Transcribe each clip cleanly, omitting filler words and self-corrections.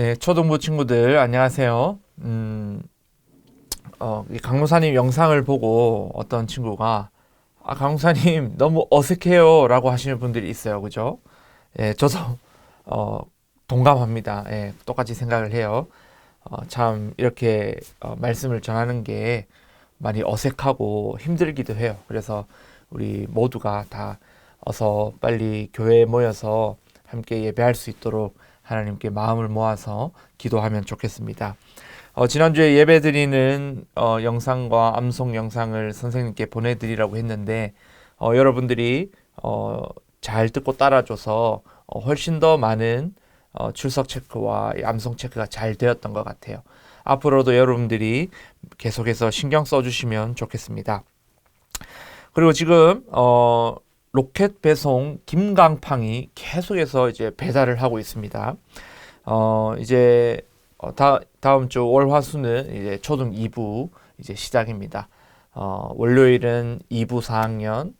네, 초등부 친구들 안녕하세요. 이 강무사님 영상을 보고 어떤 친구가 강무사님 너무 어색해요 라고 하시는 분들이 있어요. 그죠? 예, 저도 어, 동감합니다. 예, 똑같이 생각을 해요. 참 이렇게 말씀을 전하는 게 많이 어색하고 힘들기도 해요. 그래서 우리 모두가 다 어서 빨리 교회에 모여서 함께 예배할 수 있도록 하나님께 마음을 모아서 기도하면 좋겠습니다. 지난주에 예배드리는 영상과 암송 영상을 선생님께 보내드리라고 했는데 여러분들이 잘 듣고 따라줘서 훨씬 더 많은 출석 체크와 암송 체크가 잘 되었던 것 같아요. 앞으로도 여러분들이 계속해서 신경 써주시면 좋겠습니다. 그리고 지금 로켓 배송 김강팡이 계속해서 이제 배달을 하고 있습니다. 이제 다음 주 월화수는 이제 초등 2부 이제 시작입니다. 월요일은 2부 4학년,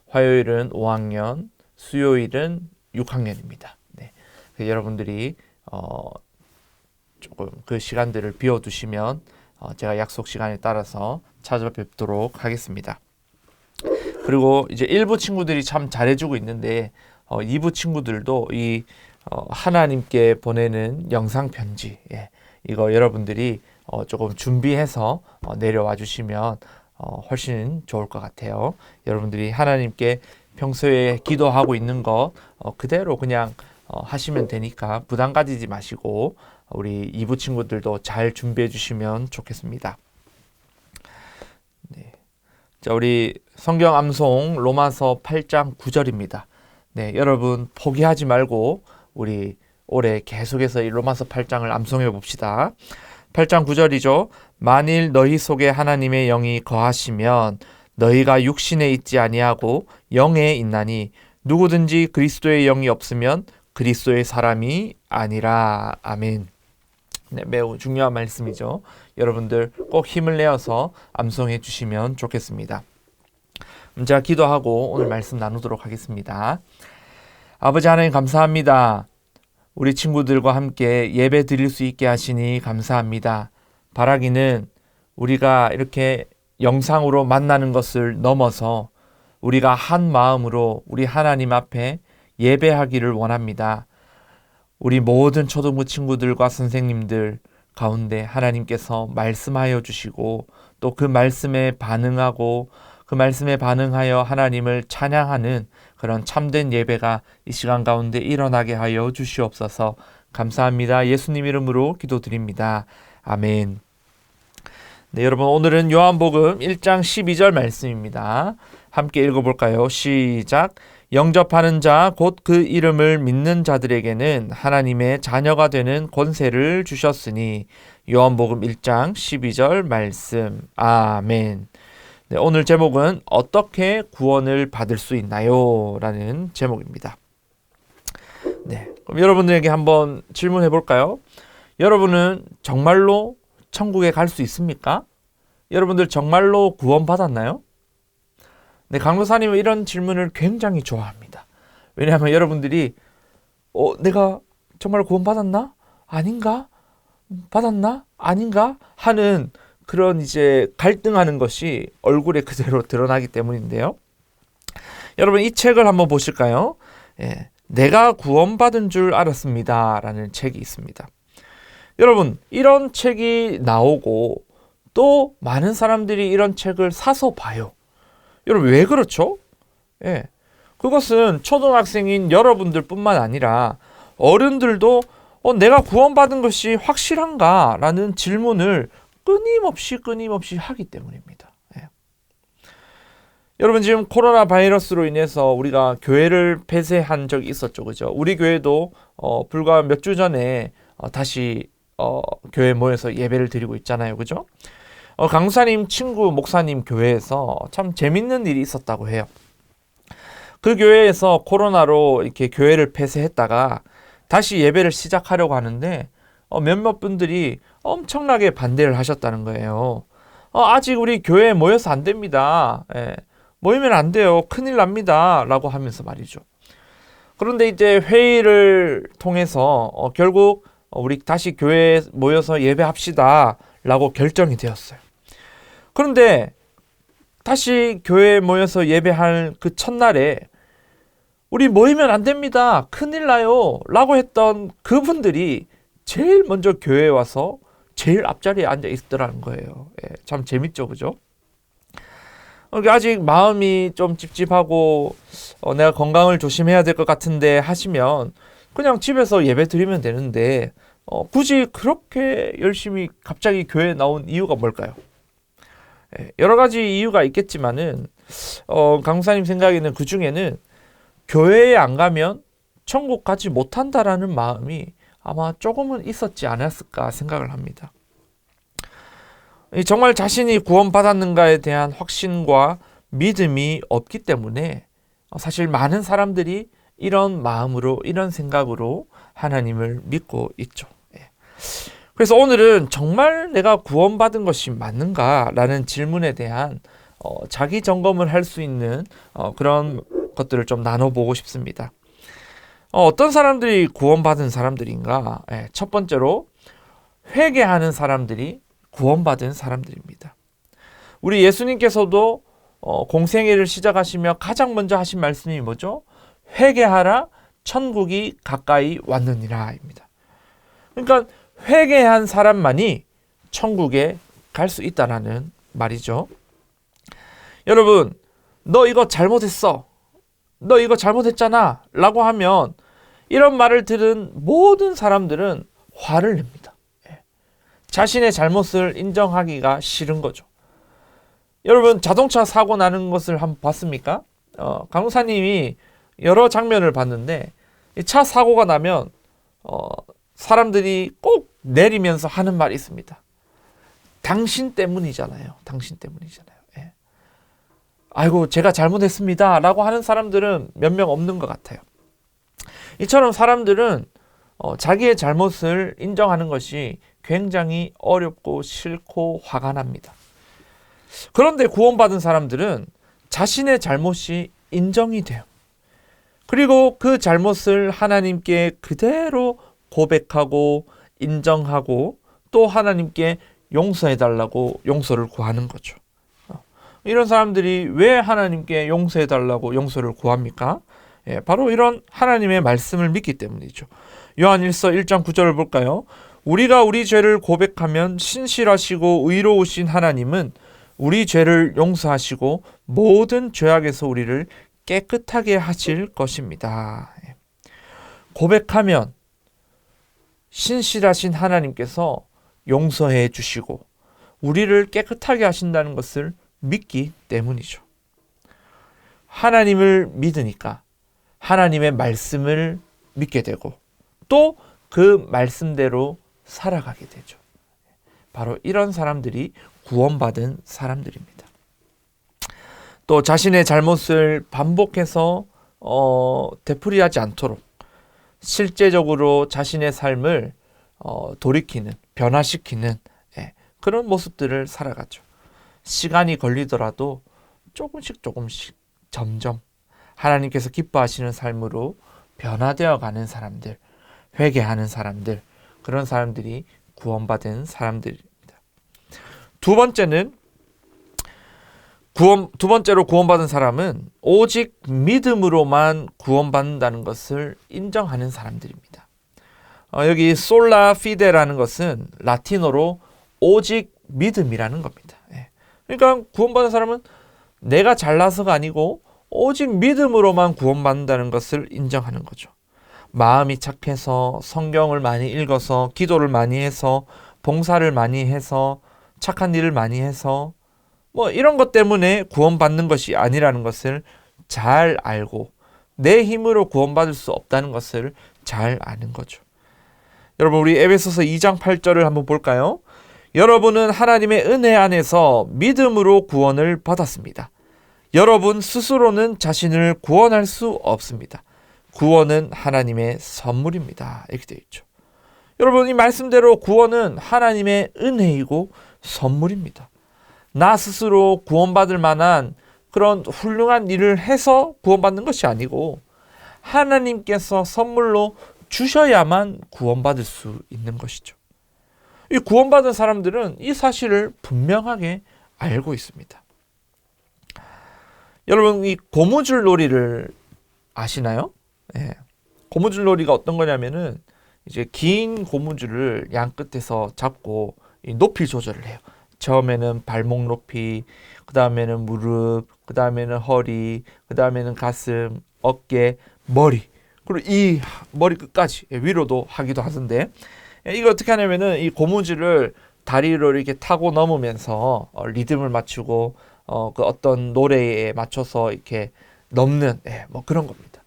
화요일은 5학년, 수요일은 6학년입니다. 네. 여러분들이 조금 그 시간들을 비워두시면 제가 약속 시간에 따라서 찾아뵙도록 하겠습니다. 그리고 이제 1부 친구들이 참 잘해주고 있는데 2부 친구들도 이 하나님께 보내는 영상 편지 이거 여러분들이 조금 준비해서 내려와 주시면 훨씬 좋을 것 같아요. 여러분들이 하나님께 평소에 기도하고 있는 거 그대로 그냥 하시면 되니까 부담 가지지 마시고 우리 2부 친구들도 잘 준비해 주시면 좋겠습니다. 네. 자, 우리 성경 암송 로마서 8장 9절입니다. 네, 여러분 포기하지 말고 우리 올해 계속해서 이 로마서 8장을 암송해 봅시다. 8장 9절이죠. 만일 너희 속에 하나님의 영이 거하시면 너희가 육신에 있지 아니하고 영에 있나니 누구든지 그리스도의 영이 없으면 그리스도의 사람이 아니라. 아멘. 네, 매우 중요한 말씀이죠. 여러분들 꼭 힘을 내어서 암송해 주시면 좋겠습니다. 제가 기도하고 오늘 말씀 나누도록 하겠습니다. 아버지 하나님 감사합니다. 우리 친구들과 함께 예배 드릴 수 있게 하시니 감사합니다. 바라기는 우리가 이렇게 영상으로 만나는 것을 넘어서 우리가 한 마음으로 우리 하나님 앞에 예배하기를 원합니다. 우리 모든 초등부 친구들과 선생님들 가운데 하나님께서 말씀하여 주시고 또 그 말씀에 반응하고 그 말씀에 반응하여 하나님을 찬양하는 그런 참된 예배가 이 시간 가운데 일어나게 하여 주시옵소서. 감사합니다. 예수님 이름으로 기도드립니다. 아멘. 네, 여러분 오늘은 요한복음 1장 12절 말씀입니다. 함께 읽어볼까요? 시작. 영접하는 자 곧 그 이름을 믿는 자들에게는 하나님의 자녀가 되는 권세를 주셨으니. 요한복음 1장 12절 말씀. 아멘. 네, 오늘 제목은 어떻게 구원을 받을 수 있나요? 라는 제목입니다. 네, 그럼 여러분들에게 한번 질문해 볼까요? 여러분은 정말로 천국에 갈 수 있습니까? 여러분들 정말로 구원받았나요? 네, 강도사님은 이런 질문을 굉장히 좋아합니다. 왜냐하면 여러분들이 내가 정말 구원받았나? 아닌가? 받았나? 아닌가? 하는 그런 이제 갈등하는 것이 얼굴에 그대로 드러나기 때문인데요. 여러분 이 책을 한번 보실까요? 내가 구원받은 줄 알았습니다. 라는 책이 있습니다. 여러분 이런 책이 나오고 또 많은 사람들이 이런 책을 사서 봐요. 여러분 왜 그렇죠? 그것은 초등학생인 여러분들 뿐만 아니라 어른들도 내가 구원받은 것이 확실한가? 라는 질문을 끊임없이 하기 때문입니다. 여러분 지금 코로나 바이러스로 인해서 우리가 교회를 폐쇄한 적이 있었죠. 그죠? 우리 교회도 불과 몇 주 전에 다시 교회에 모여서 예배를 드리고 있잖아요. 그죠? 강사님 친구 목사님 교회에서 참 재밌는 일이 있었다고 해요. 그 교회에서 코로나로 이렇게 교회를 폐쇄했다가 다시 예배를 시작하려고 하는데 몇몇 분들이 엄청나게 반대를 하셨다는 거예요. 아직 우리 교회에 모여서 안 됩니다. 모이면 안 돼요. 큰일 납니다. 라고 하면서 말이죠. 그런데 이제 회의를 통해서 결국 우리 다시 교회에 모여서 예배합시다 라고 결정이 되었어요. 그런데 다시 교회에 모여서 예배할 그 첫날에 우리 모이면 안 됩니다, 큰일 나요 라고 했던 그분들이 제일 먼저 교회에 와서 제일 앞자리에 앉아 있더라는 거예요. 참 재밌죠, 그죠? 아직 마음이 좀 찝찝하고 내가 건강을 조심해야 될 것 같은데 하시면 그냥 집에서 예배 드리면 되는데 굳이 그렇게 열심히 갑자기 교회에 나온 이유가 뭘까요? 여러 가지 이유가 있겠지만은 강사님 생각에는 그 중에는 교회에 안 가면 천국 가지 못한다라는 마음이 아마 조금은 있었지 않았을까 생각을 합니다. 정말 자신이 구원받았는가에 대한 확신과 믿음이 없기 때문에 사실 많은 사람들이 이런 마음으로, 이런 생각으로 하나님을 믿고 있죠. 그래서 오늘은 정말 내가 구원받은 것이 맞는가라는 질문에 대한 자기 점검을 할 수 있는 그런 것들을 좀 나눠보고 싶습니다. 어떤 사람들이 구원받은 사람들인가? 첫 번째로 회개하는 사람들이 구원받은 사람들입니다. 우리 예수님께서도 공생애를 시작하시며 가장 먼저 하신 말씀이 뭐죠? 회개하라, 천국이 가까이 왔느니라입니다. 그러니까 회개한 사람만이 천국에 갈 수 있다는 말이죠. 여러분, 너 이거 잘못했어, 너 이거 잘못했잖아 라고 하면 이런 말을 들은 모든 사람들은 화를 냅니다. 자신의 잘못을 인정하기가 싫은 거죠. 여러분, 자동차 사고 나는 것을 한번 봤습니까? 강사님이 여러 장면을 봤는데 이 차 사고가 나면 사람들이 꼭 내리면서 하는 말이 있습니다. 당신 때문이잖아요. 당신 때문이잖아요. 아이고, 제가 잘못했습니다 라고 하는 사람들은 몇 명 없는 것 같아요. 이처럼 사람들은 자기의 잘못을 인정하는 것이 굉장히 어렵고 싫고 화가 납니다. 그런데 구원받은 사람들은 자신의 잘못이 인정이 돼요. 그리고 그 잘못을 하나님께 그대로 고백하고 인정하고 또 하나님께 용서해달라고 용서를 구하는 거죠. 이런 사람들이 왜 하나님께 용서해달라고 용서를 구합니까? 바로 이런 하나님의 말씀을 믿기 때문이죠. 요한일서 1장 9절을 볼까요? 우리가 우리 죄를 고백하면 신실하시고 의로우신 하나님은 우리 죄를 용서하시고 모든 죄악에서 우리를 깨끗하게 하실 것입니다. 고백하면 신실하신 하나님께서 용서해 주시고 우리를 깨끗하게 하신다는 것을 믿기 때문이죠. 하나님을 믿으니까 하나님의 말씀을 믿게 되고 또 그 말씀대로 살아가게 되죠. 바로 이런 사람들이 구원받은 사람들입니다. 또 자신의 잘못을 반복해서 되풀이하지 않도록 실제적으로 자신의 삶을 돌이키는, 변화시키는 그런 모습들을 살아가죠. 시간이 걸리더라도 조금씩 점점 하나님께서 기뻐하시는 삶으로 변화되어 가는 사람들, 회개하는 사람들, 그런 사람들이 구원받은 사람들입니다. 두 번째로 구원받은 사람은 오직 믿음으로만 구원받는다는 것을 인정하는 사람들입니다. 여기 솔라 피데라는 것은 라틴어로 오직 믿음이라는 겁니다. 그러니까 구원받은 사람은 내가 잘나서가 아니고 오직 믿음으로만 구원받는다는 것을 인정하는 거죠. 마음이 착해서 성경을 많이 읽어서 기도를 많이 해서 봉사를 많이 해서 착한 일을 많이 해서 이런 것 때문에 구원받는 것이 아니라는 것을 잘 알고 내 힘으로 구원받을 수 없다는 것을 잘 아는 거죠. 여러분, 우리 에베소서 2장 8절을 한번 볼까요? 여러분은 하나님의 은혜 안에서 믿음으로 구원을 받았습니다. 여러분 스스로는 자신을 구원할 수 없습니다. 구원은 하나님의 선물입니다. 이렇게 되어 있죠. 여러분, 이 말씀대로 구원은 하나님의 은혜이고 선물입니다. 나 스스로 구원받을 만한 그런 훌륭한 일을 해서 구원받는 것이 아니고 하나님께서 선물로 주셔야만 구원받을 수 있는 것이죠. 이 구원받은 사람들은 이 사실을 분명하게 알고 있습니다. 여러분, 이 고무줄 놀이를 아시나요? 예. 고무줄 놀이가 어떤 거냐면은 이제 긴 고무줄을 양 끝에서 잡고 이 높이 조절을 해요. 처음에는 발목 높이, 그 다음에는 무릎, 그 다음에는 허리, 그 다음에는 가슴, 어깨, 머리, 그리고 이 머리 끝까지 위로도 하기도 하던데, 이거 어떻게 하냐면은 이 고무줄을 다리로 이렇게 타고 넘으면서 리듬을 맞추고 그 어떤 노래에 맞춰서 이렇게 넘는 뭐 그런 겁니다.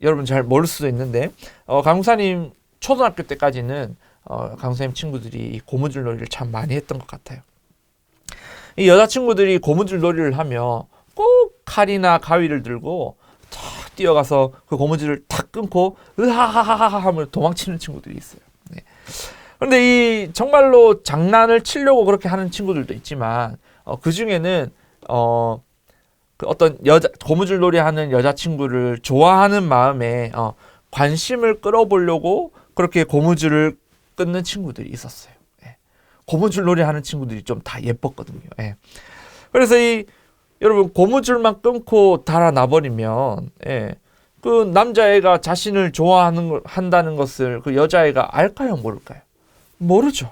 여러분 잘 모를 수도 있는데 강사님 초등학교 때까지는 강사님 친구들이 이 고무줄 놀이를 참 많이 했던 것 같아요. 이 여자친구들이 고무줄 놀이를 하면 꼭 칼이나 가위를 들고 탁 뛰어가서 그 고무줄을 탁 끊고 으하하하하 하면 도망치는 친구들이 있어요. 그런데 이 정말로 장난을 치려고 그렇게 하는 친구들도 있지만 그 중에는 그 어떤 고무줄 놀이 하는 여자친구를 좋아하는 마음에 관심을 끌어보려고 그렇게 고무줄을 끊는 친구들이 있었어요. 고무줄 놀이 하는 친구들이 좀 다 예뻤거든요. 그래서 여러분 고무줄만 끊고 달아나버리면 그 남자애가 자신을 한다는 것을 그 여자애가 알까요, 모를까요? 모르죠.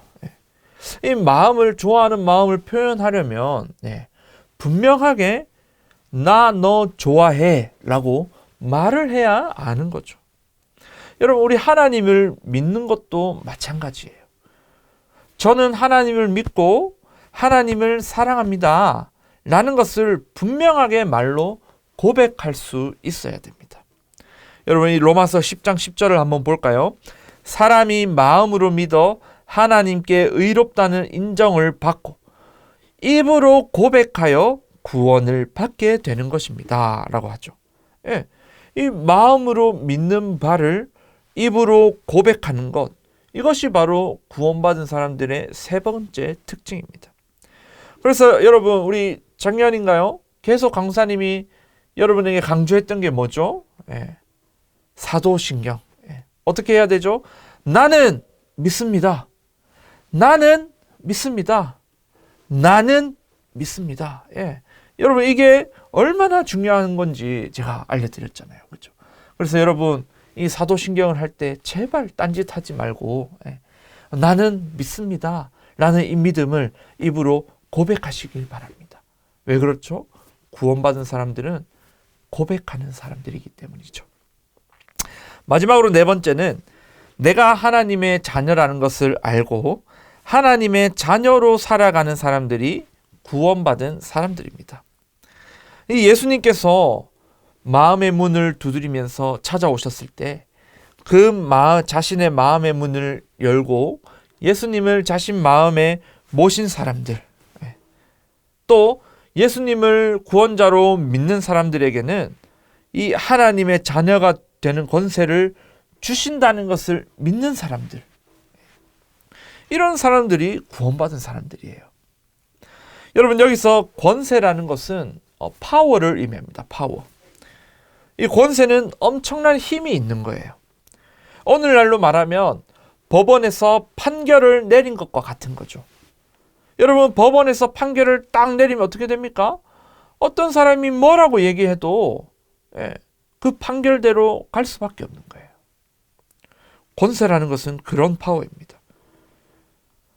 이 마음을 좋아하는 마음을 표현하려면 분명하게 나 너 좋아해 라고 말을 해야 아는 거죠. 여러분, 우리 하나님을 믿는 것도 마찬가지예요. 저는 하나님을 믿고 하나님을 사랑합니다 라는 것을 분명하게 말로 고백할 수 있어야 됩니다. 여러분, 이 로마서 10장 10절을 한번 볼까요? 사람이 마음으로 믿어 하나님께 의롭다는 인정을 받고 입으로 고백하여 구원을 받게 되는 것입니다 라고 하죠. 이 마음으로 믿는 바를 입으로 고백하는 것, 이것이 바로 구원받은 사람들의 세 번째 특징입니다. 그래서 여러분, 우리 작년인가요? 계속 강사님이 여러분에게 강조했던 게 뭐죠? 사도신경. 어떻게 해야 되죠? 나는 믿습니다. 나는 믿습니다. 나는 믿습니다. 여러분, 이게 얼마나 중요한 건지 제가 알려드렸잖아요. 그렇죠? 그래서 여러분, 이 사도신경을 할 때 제발 딴짓하지 말고 나는 믿습니다 라는 이 믿음을 입으로 고백하시길 바랍니다. 왜 그렇죠? 구원받은 사람들은 고백하는 사람들이기 때문이죠. 마지막으로 네 번째는 내가 하나님의 자녀라는 것을 알고 하나님의 자녀로 살아가는 사람들이 구원받은 사람들입니다. 이 예수님께서 마음의 문을 두드리면서 찾아오셨을 때 그 자신의 마음의 문을 열고 예수님을 자신 마음에 모신 사람들, 또 예수님을 구원자로 믿는 사람들에게는 이 하나님의 자녀가 되는 권세를 주신다는 것을 믿는 사람들, 이런 사람들이 구원받은 사람들이에요. 여러분, 여기서 권세라는 것은 파워를 의미합니다. 파워. 이 권세는 엄청난 힘이 있는 거예요. 오늘날로 말하면 법원에서 판결을 내린 것과 같은 거죠. 여러분, 법원에서 판결을 딱 내리면 어떻게 됩니까? 어떤 사람이 뭐라고 얘기해도 그 판결대로 갈 수밖에 없는 거예요. 권세라는 것은 그런 파워입니다.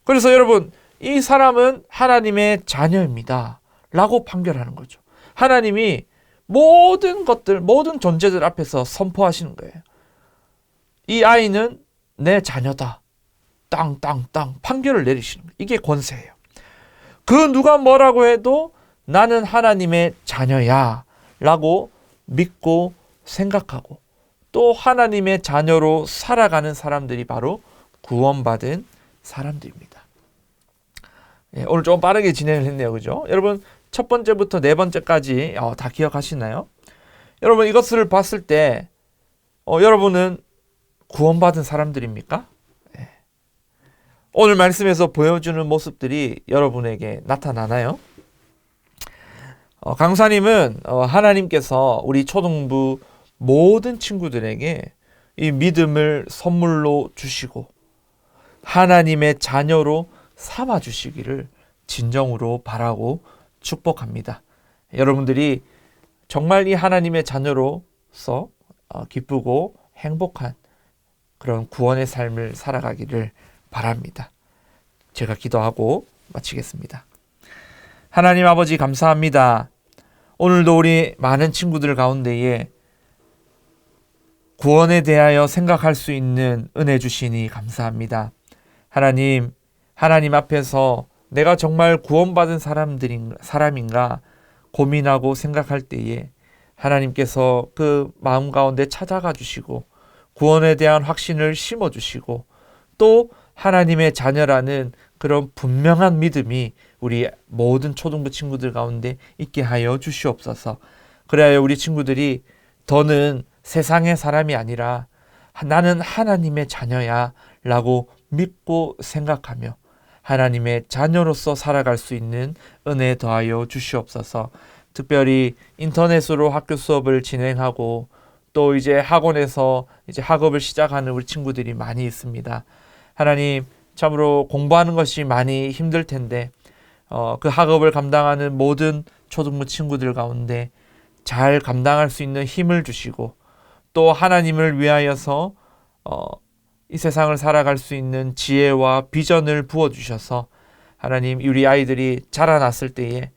그래서 여러분, 이 사람은 하나님의 자녀입니다 라고 판결하는 거죠. 하나님이 모든 것들, 모든 존재들 앞에서 선포하시는 거예요. 이 아이는 내 자녀다. 땅땅땅 판결을 내리시는 거예요. 이게 권세예요. 그 누가 뭐라고 해도 나는 하나님의 자녀야 라고 믿고 생각하고 또 하나님의 자녀로 살아가는 사람들이 바로 구원받은 사람들입니다. 오늘 좀 빠르게 진행을 했네요. 그죠? 여러분, 첫 번째부터 네 번째까지 다 기억하시나요? 여러분, 이것을 봤을 때 여러분은 구원받은 사람들입니까? 오늘 말씀에서 보여주는 모습들이 여러분에게 나타나나요? 강사님은 하나님께서 우리 초등부 모든 친구들에게 이 믿음을 선물로 주시고 하나님의 자녀로 삼아 주시기를 진정으로 바라고 축복합니다. 여러분들이 정말 이 하나님의 자녀로서 기쁘고 행복한 그런 구원의 삶을 살아가기를 바랍니다. 제가 기도하고 마치겠습니다. 하나님 아버지 감사합니다. 오늘도 우리 많은 친구들 가운데에 구원에 대하여 생각할 수 있는 은혜 주시니 감사합니다. 하나님 앞에서 내가 정말 구원받은 사람인가 고민하고 생각할 때에 하나님께서 그 마음 가운데 찾아가 주시고 구원에 대한 확신을 심어주시고 또 하나님의 자녀라는 그런 분명한 믿음이 우리 모든 초등부 친구들 가운데 있게 하여 주시옵소서. 그래야 우리 친구들이 더는 세상의 사람이 아니라 나는 하나님의 자녀야 라고 믿고 생각하며 하나님의 자녀로서 살아갈 수 있는 은혜 더하여 주시옵소서. 특별히 인터넷으로 학교 수업을 진행하고 또 이제 학원에서 이제 학업을 시작하는 우리 친구들이 많이 있습니다. 하나님 참으로 공부하는 것이 많이 힘들 텐데 그 학업을 감당하는 모든 초등부 친구들 가운데 잘 감당할 수 있는 힘을 주시고 또 하나님을 위하여서 이 세상을 살아갈 수 있는 지혜와 비전을 부어주셔서 하나님 우리 아이들이 자라났을 때에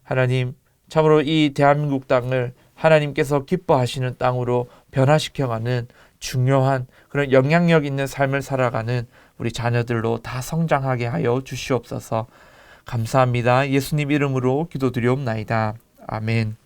하나님 참으로 이 대한민국 땅을 하나님께서 기뻐하시는 땅으로 변화시켜가는 중요한 그런 영향력 있는 삶을 살아가는 우리 자녀들로 다 성장하게 하여 주시옵소서. 감사합니다. 예수님 이름으로 기도드리옵나이다. 아멘.